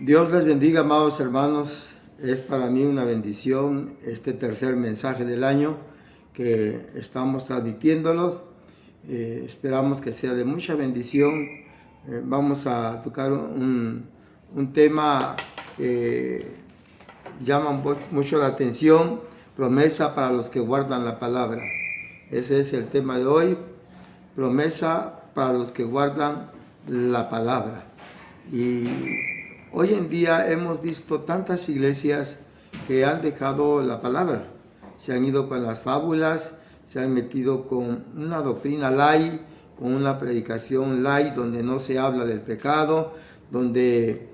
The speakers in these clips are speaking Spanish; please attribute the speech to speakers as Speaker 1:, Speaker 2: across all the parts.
Speaker 1: Dios les bendiga, amados hermanos. Es para mí una bendición este tercer mensaje del año que estamos transmitiéndolos. Esperamos que sea de mucha bendición. Vamos a tocar un tema que llama mucho la atención: promesa para los que guardan la palabra. Ese es el tema de hoy: promesa para los que guardan la palabra. Y hoy en día hemos visto tantas iglesias que han dejado la palabra, se han ido con las fábulas, se han metido con una doctrina light, con una predicación light donde no se habla del pecado, donde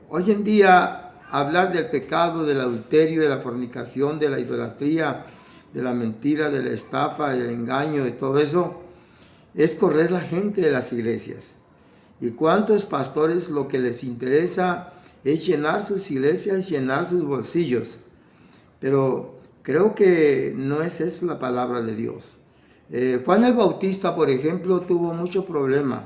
Speaker 1: hoy en día hablar del pecado, del adulterio, de la fornicación, de la idolatría, de la mentira, de la estafa, del engaño, de todo eso, es correr la gente de las iglesias. ¿Y cuántos pastores lo que les interesa es llenar sus iglesias, llenar sus bolsillos? Pero creo que no es esa la palabra de Dios. Juan el Bautista, por ejemplo, tuvo mucho problema,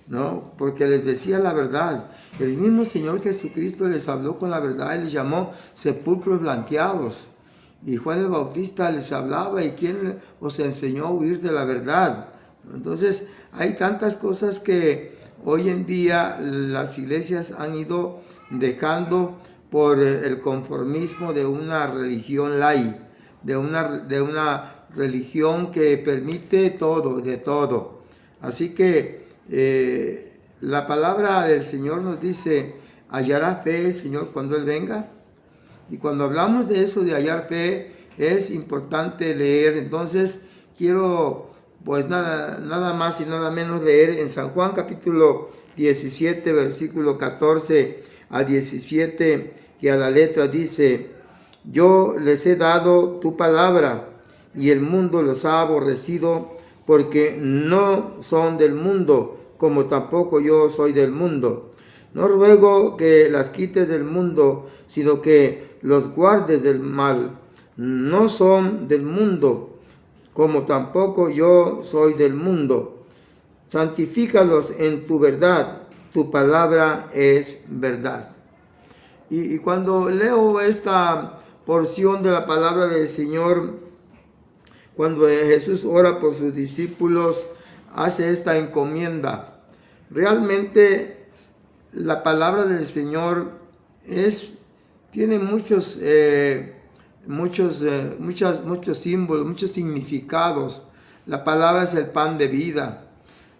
Speaker 1: ¿no? Porque les decía la verdad. El mismo Señor Jesucristo les habló con la verdad y les llamó sepulcros blanqueados. Y Juan el Bautista les hablaba: ¿y quién os enseñó a huir de la verdad? Entonces, hay tantas cosas que hoy en día las iglesias han ido dejando por el conformismo de una religión light, de una religión que permite todo, de todo. Así que la palabra del Señor nos dice: hallará fe el Señor cuando Él venga. Y cuando hablamos de eso, de hallar fe, es importante leer. Entonces quiero nada más y nada menos leer en San Juan capítulo 17, versículo 14 al 17, que a la letra dice: yo les he dado tu palabra y el mundo los ha aborrecido, porque no son del mundo, como tampoco yo soy del mundo. No ruego que las quites del mundo, sino que los guardes del mal. No son del mundo, como tampoco yo soy del mundo. Santifícalos en tu verdad, tu palabra es verdad. Y cuando leo esta porción de la palabra del Señor, cuando Jesús ora por sus discípulos, hace esta encomienda. Realmente la palabra del Señor tiene muchos símbolos, muchos significados. La palabra es el pan de vida.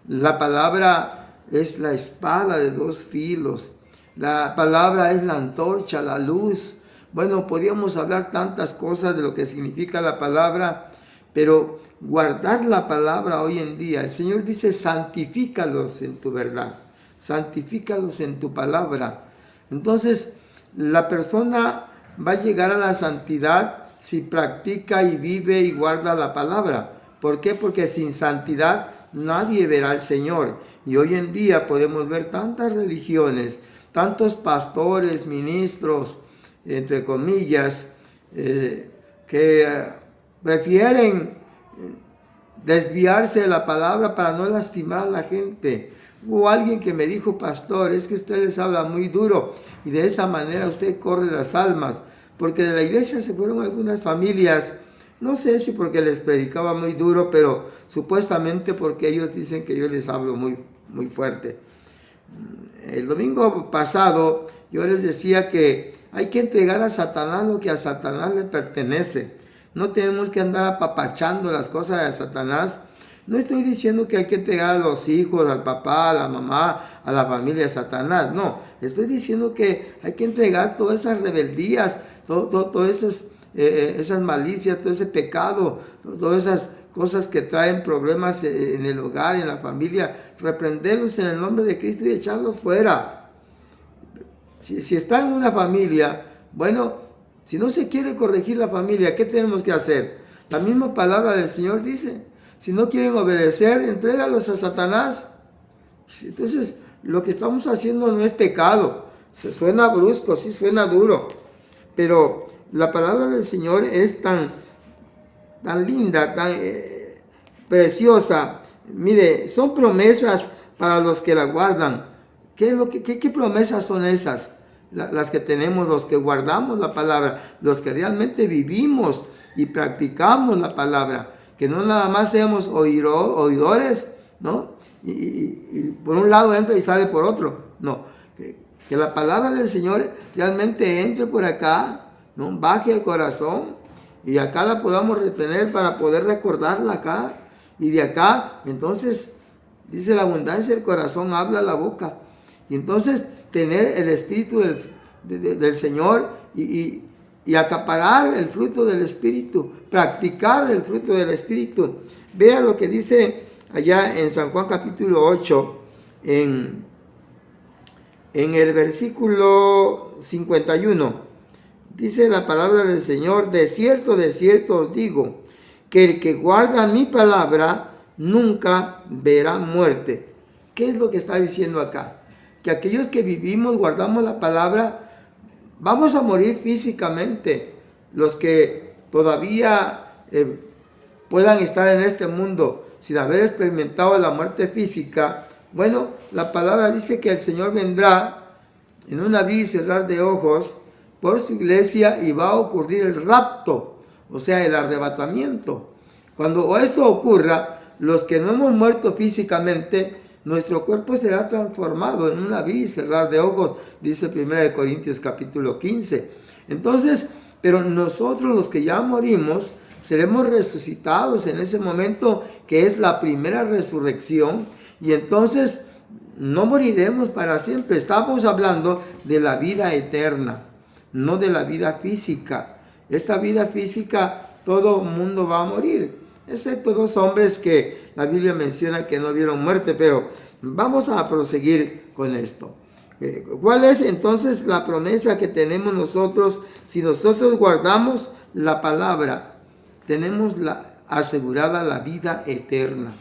Speaker 1: La palabra es la espada de dos filos. La palabra es la antorcha, la luz. Bueno, podríamos hablar tantas cosas de lo que significa la palabra, pero guardar la palabra hoy en día, el Señor dice: santifícalos en tu verdad, santifícalos en tu palabra. Entonces, la persona va a llegar a la santidad si practica y vive y guarda la palabra. ¿Por qué? Porque sin santidad nadie verá al Señor. Y hoy en día podemos ver tantas religiones, tantos pastores, ministros, entre comillas, que prefieren desviarse de la palabra para no lastimar a la gente. Hubo alguien que me dijo: pastor, es que usted les habla muy duro y de esa manera usted corre las almas, porque de la iglesia se fueron algunas familias, no sé si porque les predicaba muy duro, pero supuestamente porque ellos dicen que yo les hablo muy, muy fuerte. El domingo pasado yo les decía que hay que entregar a Satanás lo que a Satanás le pertenece. No tenemos que andar apapachando las cosas de Satanás. No estoy diciendo que hay que entregar a los hijos, al papá, a la mamá, a la familia de Satanás. No, estoy diciendo que hay que entregar todas esas rebeldías, todas esas malicias, todo ese pecado, todas esas cosas que traen problemas en el hogar, en la familia, reprenderlos en el nombre de Cristo y echarlos fuera. Si está en una familia, bueno, si no se quiere corregir la familia, ¿qué tenemos que hacer? La misma palabra del Señor dice: si no quieren obedecer, entrégalos a Satanás. Entonces, lo que estamos haciendo no es pecado. Se suena brusco, sí suena duro, pero la palabra del Señor es tan linda, tan preciosa. Mire, son promesas para los que la guardan. ¿Qué promesas son esas? Las que tenemos, los que guardamos la palabra, los que realmente vivimos y practicamos la palabra, que no nada más seamos oidores, ¿no? Y por un lado entra y sale por otro, no, que la palabra del Señor realmente entre por acá, ¿no? Baje al corazón y acá la podamos retener para poder recordarla acá, y de acá, entonces, dice la abundancia del corazón, habla la boca, y entonces tener el Espíritu del Señor y acaparar el fruto del Espíritu, practicar el fruto del Espíritu. Vea lo que dice allá en San Juan capítulo 8, en el versículo 51, dice la palabra del Señor: de cierto os digo, que el que guarda mi palabra nunca verá muerte. ¿Qué es lo que está diciendo acá? Que aquellos que vivimos, guardamos la palabra, vamos a morir físicamente. Los que todavía puedan estar en este mundo sin haber experimentado la muerte física, bueno, la palabra dice que el Señor vendrá en un abrir y cerrar de ojos por su iglesia y va a ocurrir el rapto, o sea, el arrebatamiento. Cuando eso ocurra, los que no hemos muerto físicamente, nuestro cuerpo será transformado en un abrir y cerrar de ojos, dice 1 Corintios capítulo 15. Entonces, pero nosotros los que ya morimos, seremos resucitados en ese momento que es la primera resurrección, y entonces no moriremos para siempre. Estamos hablando de la vida eterna, no de la vida física. Esta vida física, todo mundo va a morir, excepto 2 hombres que la Biblia menciona que no vieron muerte, pero vamos a proseguir con esto. ¿Cuál es entonces la promesa que tenemos nosotros? Si nosotros guardamos la palabra, tenemos asegurada la vida eterna.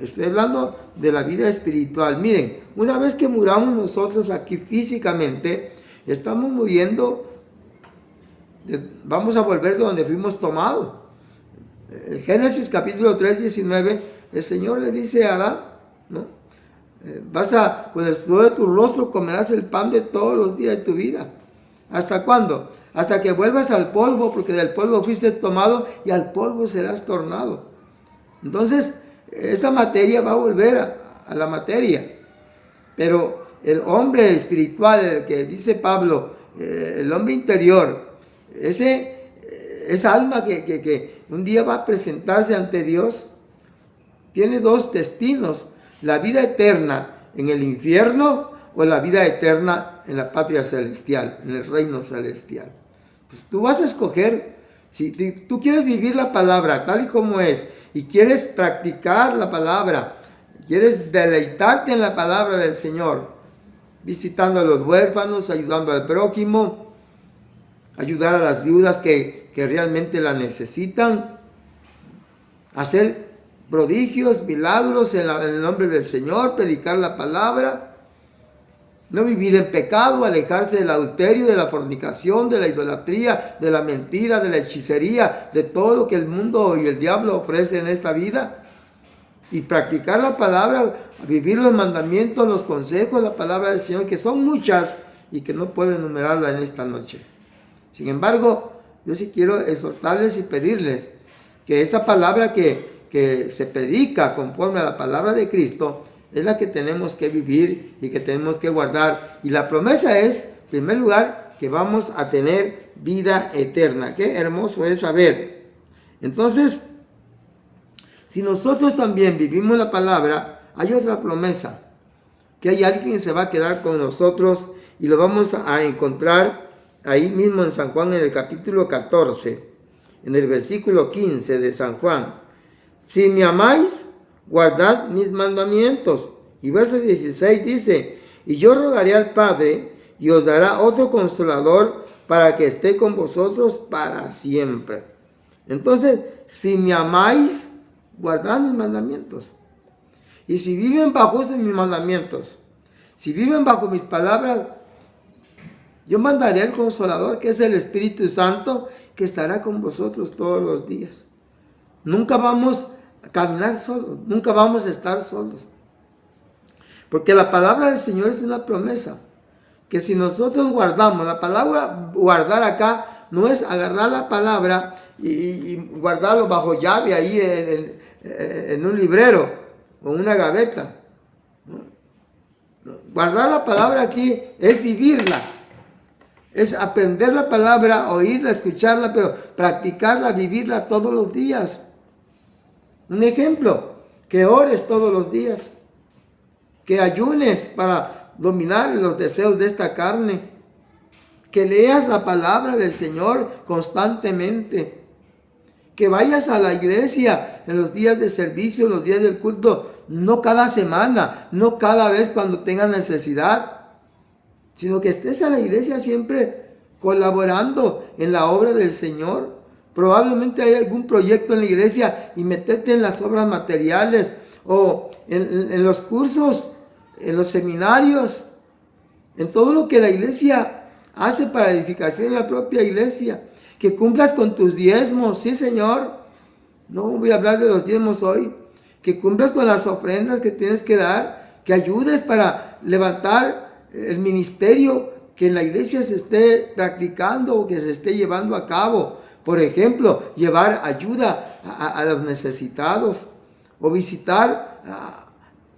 Speaker 1: Estoy hablando de la vida espiritual. Miren, una vez que muramos nosotros aquí físicamente, estamos muriendo, vamos a volver de donde fuimos tomados. En Génesis capítulo 3, 19, el Señor le dice a Adán, ¿no? Con el sudor de tu rostro comerás el pan de todos los días de tu vida. ¿Hasta cuándo? Hasta que vuelvas al polvo, porque del polvo fuiste tomado y al polvo serás tornado. Entonces, esta materia va a volver a la materia. Pero el hombre espiritual, el que dice Pablo, el hombre interior, esa alma que un día va a presentarse ante Dios, tiene 2 destinos: la vida eterna en el infierno o la vida eterna en la patria celestial, en el reino celestial. Pues tú vas a escoger. Si tú quieres vivir la palabra tal y como es y quieres practicar la palabra, quieres deleitarte en la palabra del Señor, visitando a los huérfanos, ayudando al prójimo, ayudar a las viudas que realmente la necesitan, hacer prodigios, milagros en el nombre del Señor, predicar la palabra, no vivir en pecado, alejarse del adulterio, de la fornicación, de la idolatría, de la mentira, de la hechicería, de todo lo que el mundo y el diablo ofrece en esta vida, y practicar la palabra, vivir los mandamientos, los consejos, la palabra del Señor, que son muchas y que no puedo enumerarla en esta noche. Sin embargo, yo sí quiero exhortarles y pedirles que esta palabra que se predica conforme a la palabra de Cristo es la que tenemos que vivir y que tenemos que guardar. Y la promesa es, en primer lugar, que vamos a tener vida eterna. Qué hermoso es saber. Entonces, si nosotros también vivimos la palabra, hay otra promesa, que hay alguien que se va a quedar con nosotros, y lo vamos a encontrar ahí mismo en San Juan, en el capítulo 14, en el versículo 15 de San Juan. Si me amáis, guardad mis mandamientos. Y verso 16 dice: y yo rogaré al Padre, y os dará otro consolador, para que esté con vosotros para siempre. Entonces, si me amáis, guardad mis mandamientos. Y si viven bajo mis mandamientos, si viven bajo mis palabras, yo mandaré al Consolador, que es el Espíritu Santo, que estará con vosotros todos los días. Nunca vamos a caminar solos, nunca vamos a estar solos. Porque la palabra del Señor es una promesa. Que si nosotros guardamos, la palabra guardar acá no es agarrar la palabra y guardarlo bajo llave ahí en un librero o en una gaveta. Guardar la palabra aquí es vivirla. Es aprender la palabra, oírla, escucharla, pero practicarla, vivirla todos los días. Un ejemplo, que ores todos los días, que ayunes para dominar los deseos de esta carne, que leas la palabra del Señor constantemente, que vayas a la iglesia en los días de servicio, en los días del culto, no cada semana, no cada vez cuando tengas necesidad, sino que estés a la iglesia siempre colaborando en la obra del Señor. Probablemente hay algún proyecto en la iglesia y meterte en las obras materiales o en los cursos, en los seminarios, en todo lo que la iglesia hace para edificación de la propia iglesia. Que cumplas con tus diezmos, sí Señor. No voy a hablar de los diezmos hoy. Que cumplas con las ofrendas que tienes que dar, que ayudes para levantar el ministerio que en la iglesia se esté practicando o que se esté llevando a cabo. Por ejemplo, llevar ayuda a los necesitados o visitar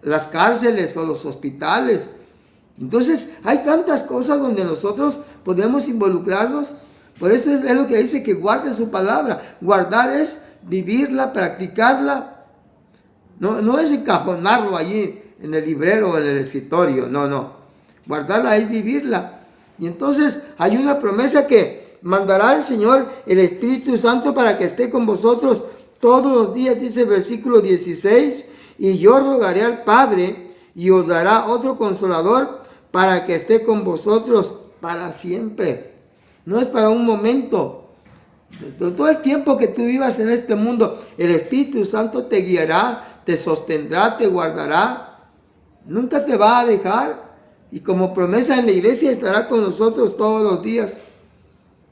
Speaker 1: las cárceles o los hospitales. Entonces, hay tantas cosas donde nosotros podemos involucrarnos. Por eso es lo que dice que guarde su palabra. Guardar es vivirla, practicarla. No es encajonarlo allí en el librero o en el escritorio. No. Guardarla es vivirla. Y entonces hay una promesa que mandará el Señor el Espíritu Santo para que esté con vosotros todos los días, dice el versículo 16. Y yo rogaré al Padre y os dará otro consolador para que esté con vosotros para siempre. No es para un momento. Todo el tiempo que tú vivas en este mundo, el Espíritu Santo te guiará, te sostendrá, te guardará. Nunca te va a dejar. Y como promesa en la iglesia estará con nosotros todos los días.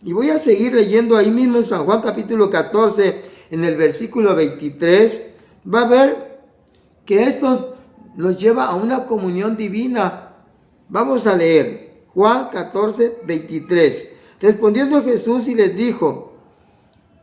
Speaker 1: Y voy a seguir leyendo ahí mismo en San Juan capítulo 14, en el versículo 23. Va a ver que esto nos lleva a una comunión divina. Vamos a leer Juan 14, 23. Respondiendo Jesús y les dijo: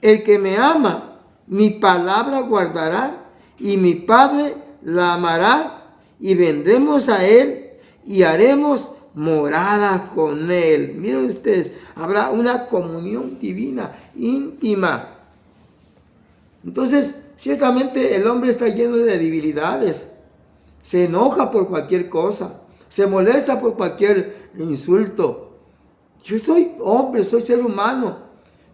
Speaker 1: el que me ama, mi palabra guardará, y mi Padre la amará, y vendremos a él y haremos morada con él. Miren ustedes, habrá una comunión divina, íntima. Entonces, ciertamente el hombre está lleno de debilidades. Se enoja por cualquier cosa, se molesta por cualquier insulto. Yo soy hombre, soy ser humano,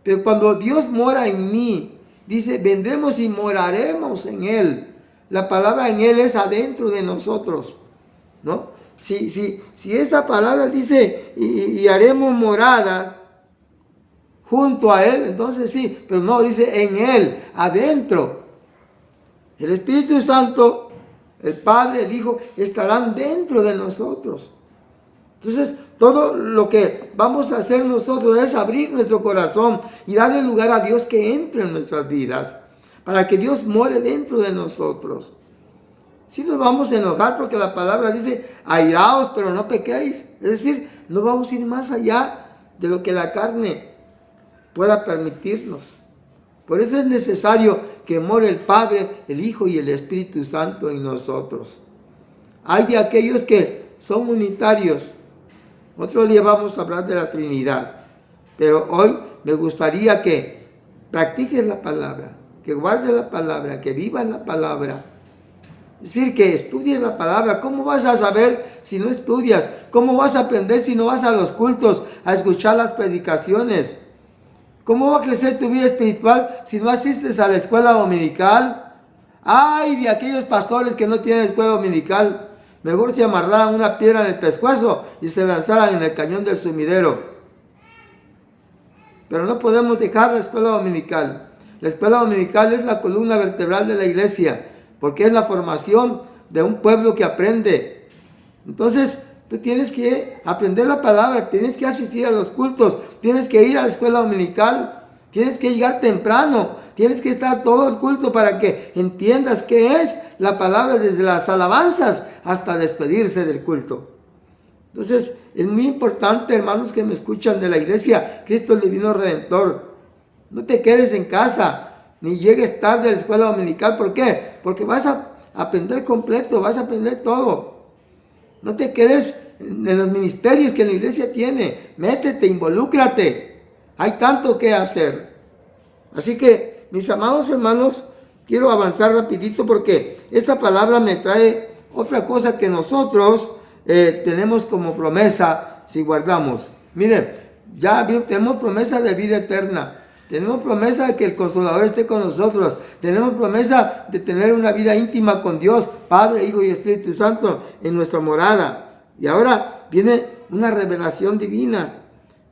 Speaker 1: pero cuando Dios mora en mí, dice, vendremos y moraremos en él. La palabra en él es adentro de nosotros, ¿no? Si esta palabra dice y haremos morada junto a él, entonces sí, pero no, dice en él, adentro. El Espíritu Santo, el Padre, el Hijo, estarán dentro de nosotros. Entonces, todo lo que vamos a hacer nosotros es abrir nuestro corazón y darle lugar a Dios que entre en nuestras vidas, para que Dios more dentro de nosotros. Si nos vamos a enojar porque la palabra dice, airaos, pero no pequéis. Es decir, no vamos a ir más allá de lo que la carne pueda permitirnos. Por eso es necesario que more el Padre, el Hijo y el Espíritu Santo en nosotros. Hay de aquellos que son unitarios. Otro día vamos a hablar de la Trinidad. Pero hoy me gustaría que practiques la palabra, que guardes la palabra, que vivas la palabra. Es decir, que estudies la palabra. ¿Cómo vas a saber si no estudias? ¿Cómo vas a aprender si no vas a los cultos a escuchar las predicaciones? ¿Cómo va a crecer tu vida espiritual si no asistes a la escuela dominical? ¡Ay de aquellos pastores que no tienen escuela dominical! Mejor se amarraran una piedra en el pescuezo y se lanzaran en el cañón del sumidero. Pero no podemos dejar la escuela dominical. La escuela dominical es la columna vertebral de la iglesia, porque es la formación de un pueblo que aprende. Entonces, tú tienes que aprender la palabra, tienes que asistir a los cultos, tienes que ir a la escuela dominical, Tienes que llegar temprano, tienes que estar todo el culto para que entiendas qué es la palabra desde las alabanzas hasta despedirse del culto. Entonces, es muy importante, hermanos que me escuchan de la iglesia, Cristo el Divino Redentor. No te quedes en casa, ni llegues tarde a la escuela dominical. ¿Por qué? Porque vas a aprender completo, vas a aprender todo. No te quedes en los ministerios que la iglesia tiene. Métete, involúcrate. Hay tanto que hacer. Así que, mis amados hermanos, quiero avanzar rapidito porque esta palabra me trae otra cosa que nosotros tenemos como promesa si guardamos. Miren, ya tenemos promesa de vida eterna. Tenemos promesa de que el Consolador esté con nosotros. Tenemos promesa de tener una vida íntima con Dios, Padre, Hijo y Espíritu Santo en nuestra morada. Y ahora viene una revelación divina.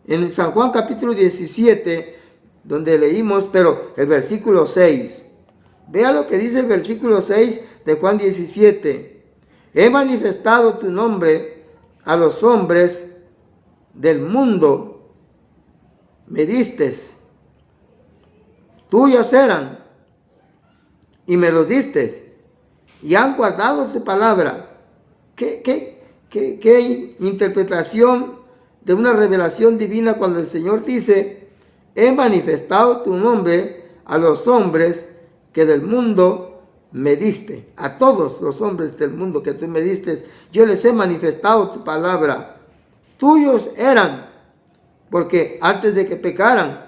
Speaker 1: En San Juan capítulo 17, donde leímos, pero el versículo 6. Vea lo que dice el versículo 6 de Juan 17. He manifestado tu nombre a los hombres del mundo. Me distes. Tuyos eran y me los diste y han guardado tu palabra. ¿Qué interpretación de una revelación divina cuando el Señor dice: he manifestado tu nombre a los hombres que del mundo me diste? A todos los hombres del mundo que tú me diste, yo les he manifestado tu palabra. Tuyos eran, porque antes de que pecaran,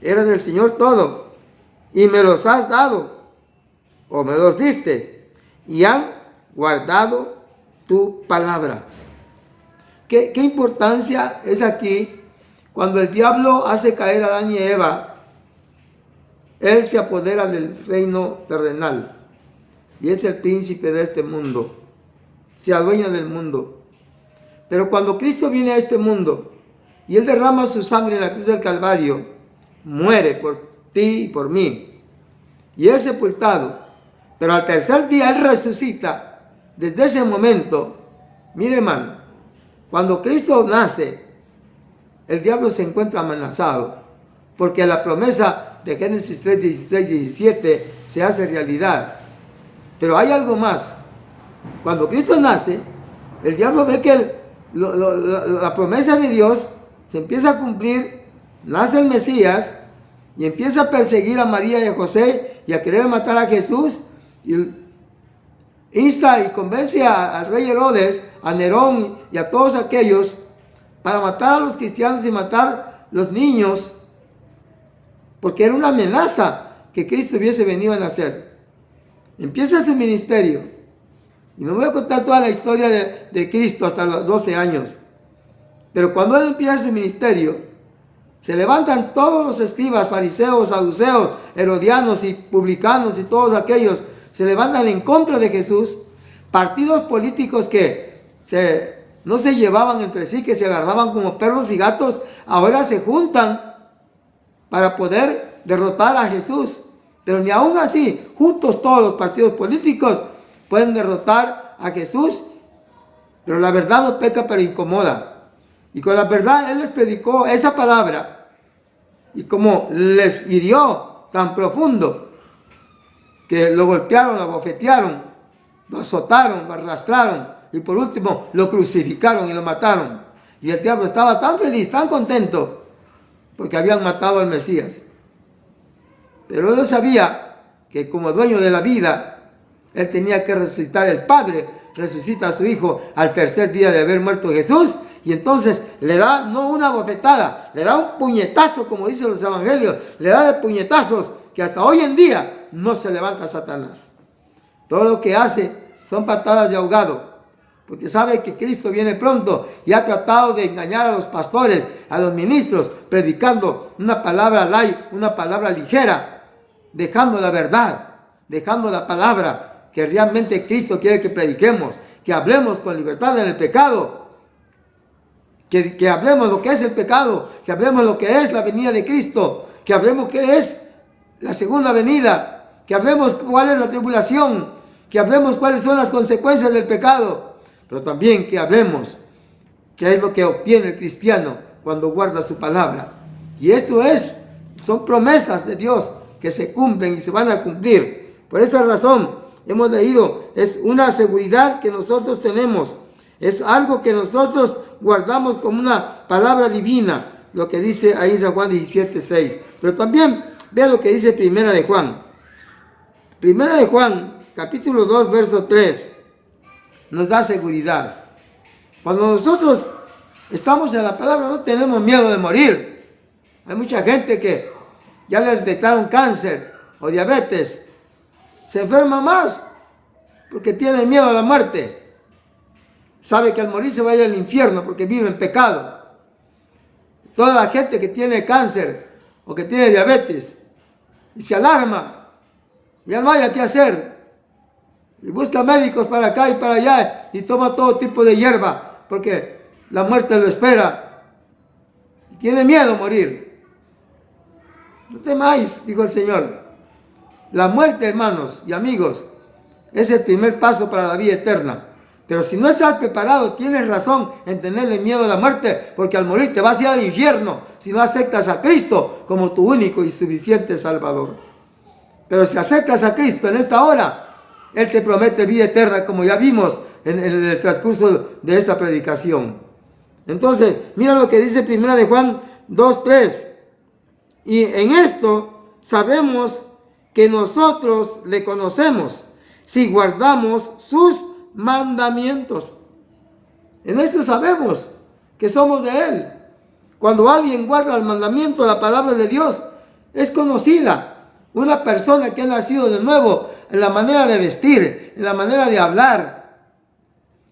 Speaker 1: era del Señor todo. Y me los has dado, o me los diste, y han guardado tu palabra. ¿Qué importancia es aquí? Cuando el diablo hace caer a Adán y Eva, él se apodera del reino terrenal, y es el príncipe de este mundo, se adueña del mundo. Pero cuando Cristo viene a este mundo, y él derrama su sangre en la cruz del Calvario, muere por ti y por mí, y es sepultado, pero al tercer día él resucita. Desde ese momento, mire hermano, cuando Cristo nace, el diablo se encuentra amenazado, porque la promesa de Génesis 3, 16, 17 se hace realidad. Pero hay algo más. Cuando Cristo nace, el diablo ve que la promesa de Dios se empieza a cumplir, nace el Mesías, y empieza a perseguir a María y a José y a querer matar a Jesús. Y insta y convence al rey Herodes, a Nerón y a todos aquellos para matar a los cristianos y matar a los niños, porque era una amenaza que Cristo hubiese venido a nacer. Empieza su ministerio. Y no voy a contar toda la historia de Cristo hasta los 12 años. Pero cuando él empieza su ministerio, se levantan todos los escribas, fariseos, saduceos, herodianos y publicanos y todos aquellos, se levantan en contra de Jesús. Partidos políticos que no se llevaban entre sí, que se agarraban como perros y gatos, ahora se juntan para poder derrotar a Jesús. Pero ni aún así, juntos todos los partidos políticos pueden derrotar a Jesús. Pero la verdad no peca, pero incomoda. Y con la verdad él les predicó esa palabra. Y como les hirió tan profundo, que lo golpearon, lo abofetearon, lo azotaron, lo arrastraron, y por último lo crucificaron y lo mataron. Y el diablo estaba tan feliz, tan contento, porque habían matado al Mesías. Pero él no sabía que como dueño de la vida, él tenía que resucitar. El Padre resucita a su Hijo al tercer día de haber muerto Jesús, y entonces le da no una bofetada, le da un puñetazo, como dicen los evangelios, le da de puñetazos que hasta hoy en día no se levanta Satanás. Todo lo que hace son patadas de ahogado, porque sabe que Cristo viene pronto y ha tratado de engañar a los pastores, a los ministros, predicando una palabra light, una palabra ligera, dejando la verdad, dejando la palabra que realmente Cristo quiere que prediquemos, que hablemos con libertad en el pecado, que hablemos lo que es el pecado, que hablemos lo que es la venida de Cristo, que hablemos qué es la segunda venida, que hablemos cuál es la tribulación, que hablemos cuáles son las consecuencias del pecado, pero también que hablemos qué es lo que obtiene el cristiano cuando guarda su palabra. Y esto es son promesas de Dios que se cumplen y se van a cumplir. Por esa razón hemos leído, es una seguridad que nosotros tenemos, es algo que nosotros guardamos como una palabra divina, lo que dice ahí en San Juan 17:6. Pero también vea lo que dice Primera de Juan. Primera de Juan, capítulo 2, verso 3, nos da seguridad. Cuando nosotros estamos en la palabra no tenemos miedo de morir. Hay mucha gente que ya les detectaron cáncer o diabetes, se enferma más porque tiene miedo a la muerte. Sabe que al morir se va a ir al infierno porque vive en pecado. Toda la gente que tiene cáncer o que tiene diabetes y se alarma, ya no hay qué hacer, y busca médicos para acá y para allá y toma todo tipo de hierba porque la muerte lo espera y tiene miedo a morir. No temáis, dijo el Señor. La muerte, hermanos y amigos, es el primer paso para la vida eterna. Pero si no estás preparado, tienes razón en tenerle miedo a la muerte, porque al morir te vas a ir al infierno si no aceptas a Cristo como tu único y suficiente Salvador. Pero si aceptas a Cristo en esta hora, Él te promete vida eterna, como ya vimos en el transcurso de esta predicación. Entonces, mira lo que dice Primera de Juan 2:3. Y en esto sabemos que nosotros le conocemos si guardamos sus mandamientos. En esto sabemos que somos de Él. Cuando alguien guarda el mandamiento, la palabra de Dios, es conocida. Una persona que ha nacido de nuevo en la manera de vestir, en la manera de hablar.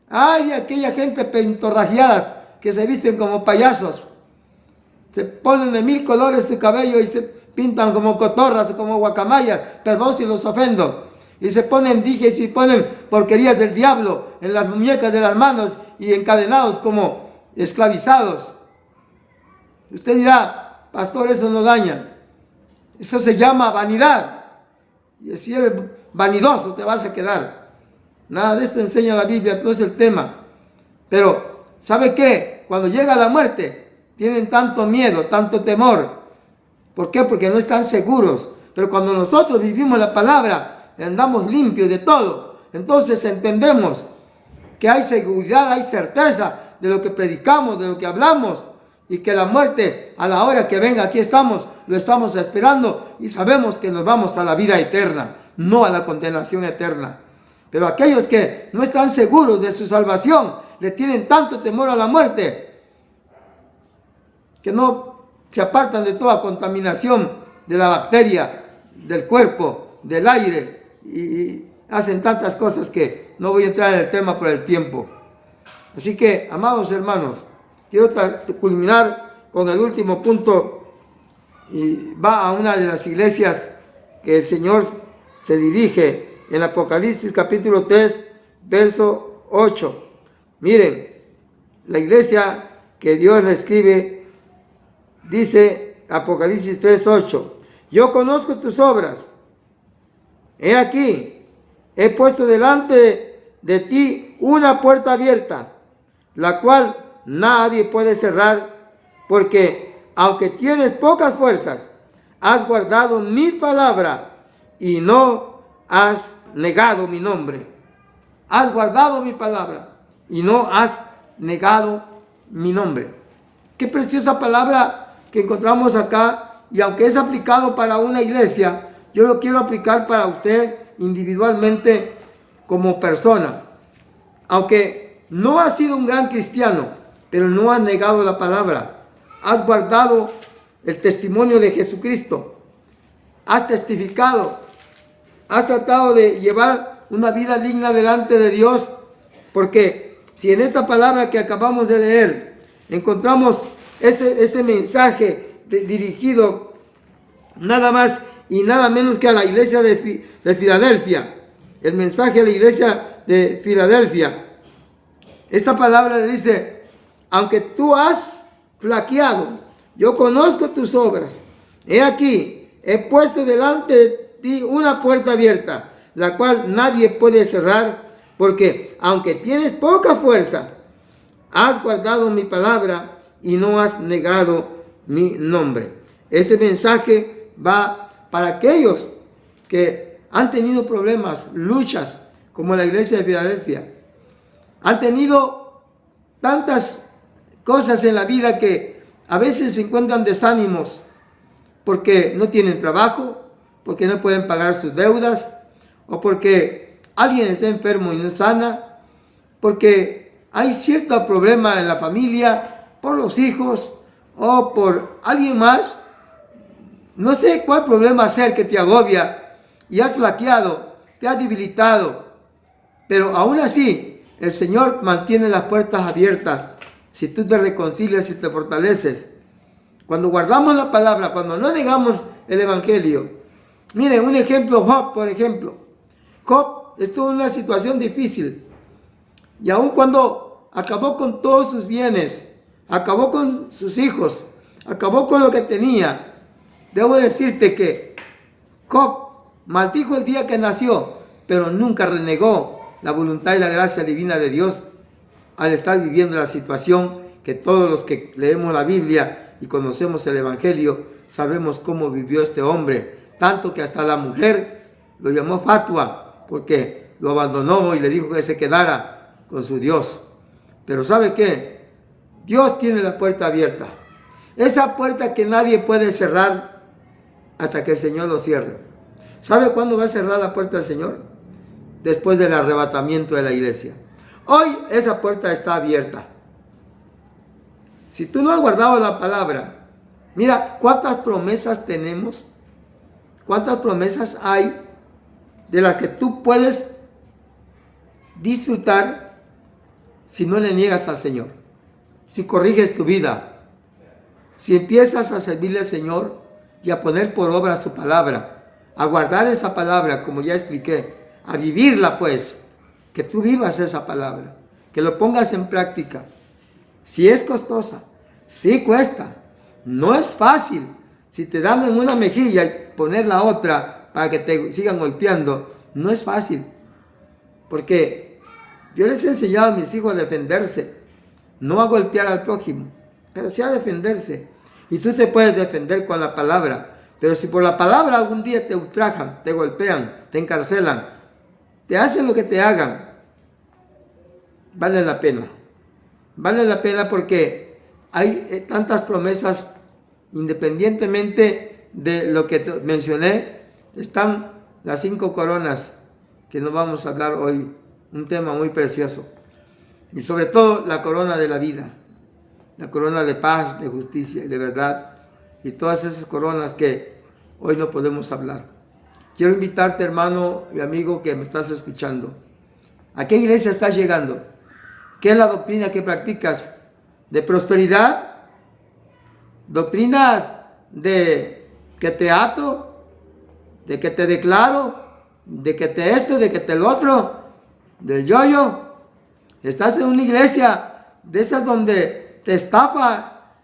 Speaker 1: Hay aquella gente pintorrajeada que se visten como payasos. Se ponen de 1000 colores su cabello y se pintan como cotorras, como guacamayas. Perdón si los ofendo. Y se ponen dijes y ponen porquerías del diablo en las muñecas de las manos y encadenados como esclavizados. Usted dirá, pastor, eso no daña. Eso se llama vanidad. Y si eres vanidoso te vas a quedar. Nada de esto enseña la Biblia, no es el tema. Pero, ¿sabe qué? Cuando llega la muerte, tienen tanto miedo, tanto temor. ¿Por qué? Porque no están seguros. Pero cuando nosotros vivimos la palabra, andamos limpios de todo, entonces entendemos que hay seguridad, hay certeza de lo que predicamos, de lo que hablamos, y que la muerte a la hora que venga, aquí estamos, lo estamos esperando y sabemos que nos vamos a la vida eterna, no a la condenación eterna. Pero aquellos que no están seguros de su salvación, le tienen tanto temor a la muerte, que no se apartan de toda contaminación de la bacteria, del cuerpo, del aire, y hacen tantas cosas que no voy a entrar en el tema por el tiempo. Así que, amados hermanos, quiero culminar con el último punto, y va a una de las iglesias que el Señor se dirige en Apocalipsis capítulo 3, verso 8. Miren, la iglesia que Dios le escribe, dice Apocalipsis 3, 8. Yo conozco tus obras. He aquí, he puesto delante de ti una puerta abierta, la cual nadie puede cerrar, porque aunque tienes pocas fuerzas, has guardado mi palabra y no has negado mi nombre. Has guardado mi palabra y no has negado mi nombre. Qué preciosa palabra que encontramos acá, y aunque es aplicado para una iglesia, yo lo quiero aplicar para usted individualmente como persona. Aunque no has sido un gran cristiano, pero no has negado la palabra. Has guardado el testimonio de Jesucristo. Has testificado. Has tratado de llevar una vida digna delante de Dios. Porque si en esta palabra que acabamos de leer encontramos este mensaje dirigido nada más y nada menos que a la iglesia de Filadelfia. El mensaje a la iglesia de Filadelfia. Esta palabra le dice, aunque tú has flaqueado, yo conozco tus obras. He aquí, he puesto delante de ti una puerta abierta, la cual nadie puede cerrar, porque aunque tienes poca fuerza, has guardado mi palabra y no has negado mi nombre. Este mensaje va para aquellos que han tenido problemas, luchas, como la iglesia de Filadelfia. Han tenido tantas cosas en la vida que a veces se encuentran desánimos porque no tienen trabajo, porque no pueden pagar sus deudas, o porque alguien está enfermo y no sana, porque hay cierto problema en la familia, por los hijos o por alguien más. No sé cuál problema sea el que te agobia y has flaqueado, te has debilitado, pero aún así el Señor mantiene las puertas abiertas si tú te reconcilias y te fortaleces. Cuando guardamos la palabra, cuando no negamos el evangelio. Miren, un ejemplo, Job, por ejemplo. Job estuvo en una situación difícil y aun cuando acabó con todos sus bienes, acabó con sus hijos, acabó con lo que tenía, debo decirte que Job maldijo el día que nació, pero nunca renegó la voluntad y la gracia divina de Dios al estar viviendo la situación que todos los que leemos la Biblia y conocemos el Evangelio sabemos cómo vivió este hombre, tanto que hasta la mujer lo llamó fatua porque lo abandonó y le dijo que se quedara con su Dios. Pero ¿sabe qué? Dios tiene la puerta abierta, esa puerta que nadie puede cerrar hasta que el Señor lo cierre. ¿Sabe cuándo va a cerrar la puerta del Señor? Después del arrebatamiento de la iglesia. Hoy esa puerta está abierta. Si tú no has guardado la palabra, mira cuántas promesas tenemos, cuántas promesas hay de las que tú puedes disfrutar si no le niegas al Señor, si corriges tu vida, si empiezas a servirle al Señor y a poner por obra su palabra, a guardar esa palabra, como ya expliqué, a vivirla pues, que tú vivas esa palabra, que lo pongas en práctica. Si es costosa, sí cuesta, no es fácil. Si te dan en una mejilla y poner la otra para que te sigan golpeando, no es fácil. Porque yo les he enseñado a mis hijos a defenderse, no a golpear al prójimo, pero sí a defenderse. Y tú te puedes defender con la palabra, pero si por la palabra algún día te ultrajan, te golpean, te encarcelan, te hacen lo que te hagan, vale la pena. Vale la pena porque hay tantas promesas, independientemente de lo que mencioné, están las 5 coronas que nos vamos a hablar hoy, un tema muy precioso. Y sobre todo la corona de la vida, la corona de paz, de justicia y de verdad, y todas esas coronas que hoy no podemos hablar. Quiero invitarte, hermano y amigo que me estás escuchando. ¿A qué iglesia estás llegando? ¿Qué es la doctrina que practicas? ¿De prosperidad? ¿Doctrinas de que te ato? ¿De que te declaro? ¿De que te esto? ¿De que te lo otro? ¿Del yo-yo? ¿Estás en una iglesia de esas donde te estafa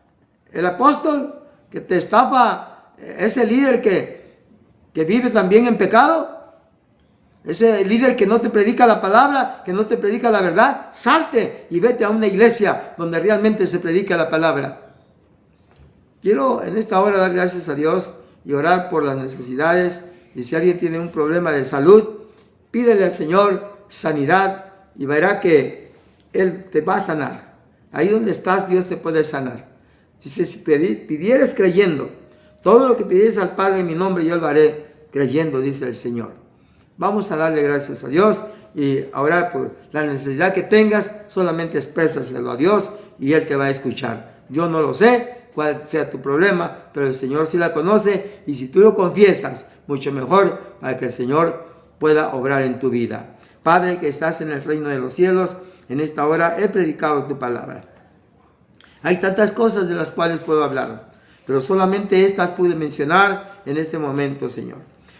Speaker 1: el apóstol? ¿Que te estafa ese líder que vive también en pecado? Ese líder que no te predica la palabra, que no te predica la verdad, salte y vete a una iglesia donde realmente se predica la palabra. Quiero en esta hora dar gracias a Dios y orar por las necesidades. Y si alguien tiene un problema de salud, pídele al Señor sanidad y verá que Él te va a sanar. Ahí donde estás, Dios te puede sanar. Si pidieres creyendo, todo lo que pidieres al Padre en mi nombre, yo lo haré creyendo, dice el Señor. Vamos a darle gracias a Dios y a orar por la necesidad que tengas. Solamente exprésaselo a Dios y Él te va a escuchar. Yo no lo sé cuál sea tu problema, pero el Señor sí la conoce, y si tú lo confiesas, mucho mejor, para que el Señor pueda obrar en tu vida. Padre que estás en el reino de los cielos, en esta hora he predicado tu palabra. Hay tantas cosas de las cuales puedo hablar, pero solamente estas pude mencionar en este momento, Señor.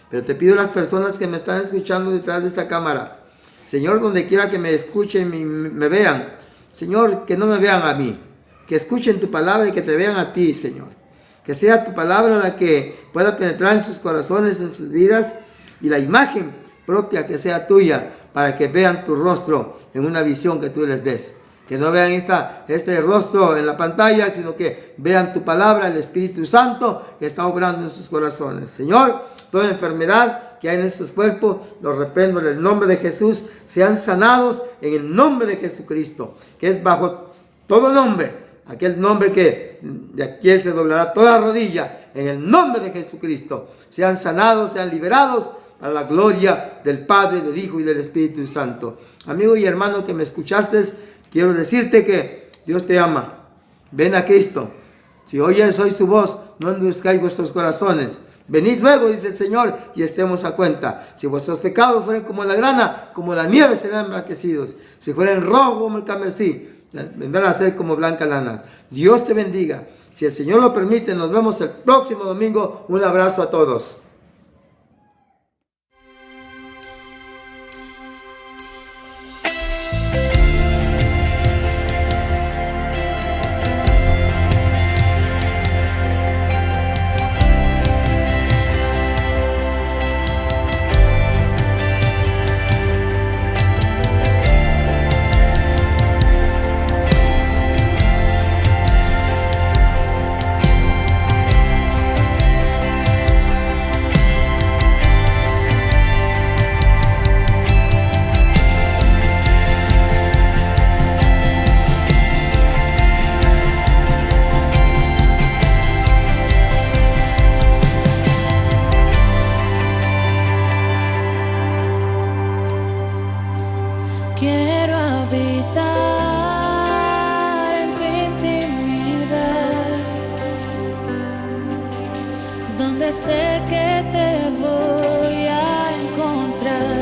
Speaker 1: Pero te pido a las personas que me están escuchando detrás de esta cámara, Señor, donde quiera que me escuchen y me vean, Señor, que no me vean a mí, que escuchen tu palabra y que te vean a ti, Señor. Que sea tu palabra la que pueda penetrar en sus corazones, en sus vidas, y la imagen propia que sea tuya, para que vean tu rostro en una visión que tú les des. Que no vean este rostro en la pantalla, sino que vean tu palabra, el Espíritu Santo que está obrando en sus corazones. Señor, toda enfermedad que hay en estos cuerpos, los reprendo en el nombre de Jesús. Sean sanados en el nombre de Jesucristo, que es bajo todo nombre, aquel nombre que de aquí se doblará toda rodilla, en el nombre de Jesucristo. Sean sanados, sean liberados a la gloria del Padre, del Hijo y del Espíritu Santo. Amigo y hermano que me escuchaste, quiero decirte que Dios te ama. Ven a Cristo. Si oyes hoy su voz, no endurezcáis vuestros corazones. Venid luego, dice el Señor, y estemos a cuenta. Si vuestros pecados fueren como la grana, como la nieve serán emblanquecidos. Si fueren rojos como el carmesí, vendrán a ser como blanca lana. Dios te bendiga. Si el Señor lo permite, nos vemos el próximo domingo. Un abrazo a todos.
Speaker 2: Quiero habitar en tu intimidad, donde sé que te voy a encontrar.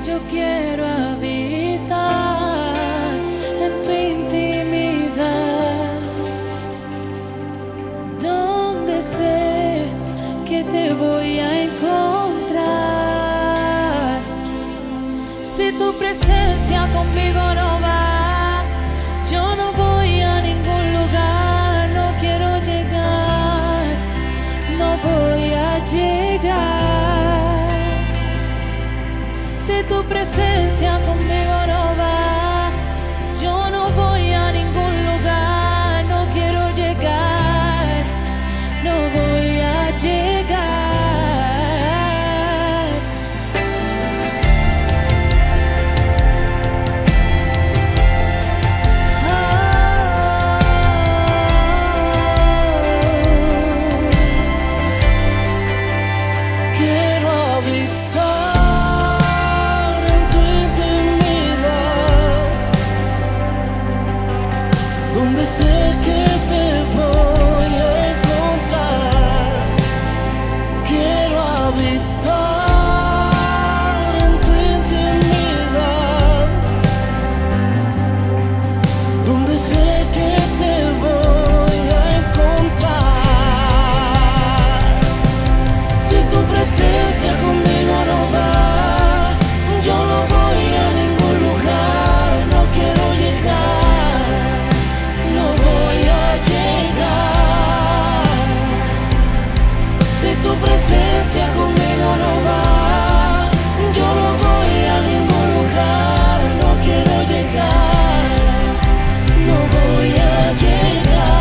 Speaker 2: Yo quiero habitar en tu intimidad, donde sé que te voy a encontrar. Si tu presencia conmigo no va, yo no voy a ningún lugar, no quiero llegar, no voy a llegar. Si tu presencia conmigo no va, yo no voy a ningún lugar, no quiero llegar, no voy a llegar.
Speaker 3: Donde sé que te voy a encontrar. Quiero habitar en tu intimidad, donde sé que te voy a encontrar. Si tu presencia conmigo no va, yo no voy a ningún lugar, no quiero llegar, no voy a llegar. Si tu presencia conmigo no va, yo no voy a ningún lugar, no quiero llegar, no voy a llegar.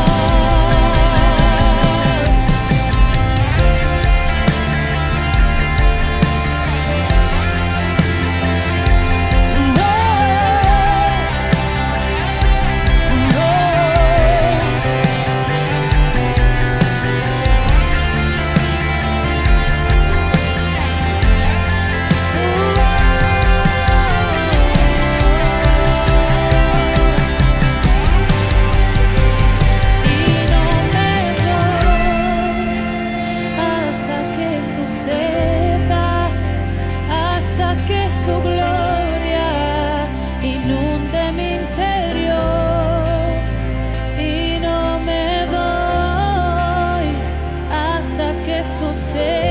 Speaker 2: Y no me voy hasta que suceda, hasta que tu gloria inunde mi interior. Y no me voy hasta que suceda.